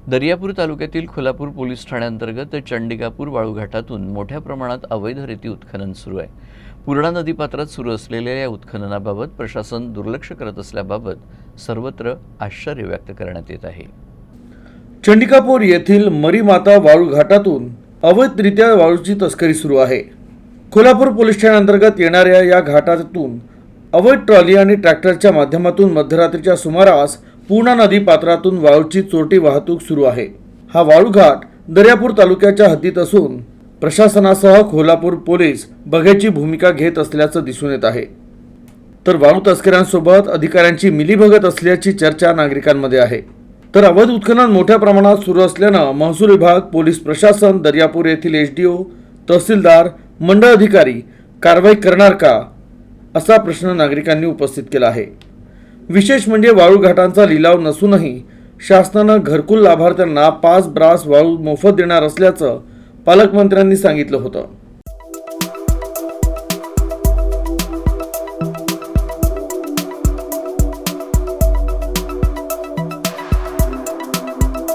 दर्यापूर तालुक्यातील खोलापूर पोलीस ठाण्याअंतर्गत चंडिकापूर वाळूघाटातून मोठ्या प्रमाणात अवैध रेती उत्खनन सुरू आहे. पूर्णा नदीपात्रात सुरू असलेल्या या उत्खननाबाबत प्रशासन दुर्लक्ष करत असल्याबाबत सर्वत्र आश्चर्य व्यक्त करण्यात येत आहे. चंडिकापूर येथील मरीमाता वाळूघाटातून अवैधरित्या वाळूची तस्करी सुरू आहे. खोलापूर पोलीस ठाण्याअंतर्गत येणाऱ्या या घाटातून अवैध ट्रॉली आणि ट्रॅक्टरच्या माध्यमातून मध्यरात्रीच्या सुमारास पूर्णा नदी पात्रातून वाळूची चोरटी वाहतूक सुरू आहे. हा वाळूघाट दर्यापूर तालुक्याच्या हद्दीत असून प्रशासनासह खोलापूर पोलीस बघ्याची भूमिका घेत असल्याचं दिसून येत आहे. तर वाळू तस्करांसोबत अधिकाऱ्यांची मिलीभगत असल्याची चर्चा नागरिकांमध्ये आहे. तर अवैध उत्खनन मोठ्या प्रमाणात सुरू असल्यानं महसूल विभाग, पोलीस प्रशासन, दर्यापूर येथील एसडीओ, तहसीलदार, मंडळ अधिकारी कारवाई करणार का, असा प्रश्न नागरिकांनी उपस्थित केला आहे. विशेष म्हणजे वाळूघाटांचा लिलाव नसूनही शासनानं घरकुल लाभार्थ्यांना 5 ब्रास वाळू मोफत देणार असल्याचं पालकमंत्र्यांनी सांगितलं होतं.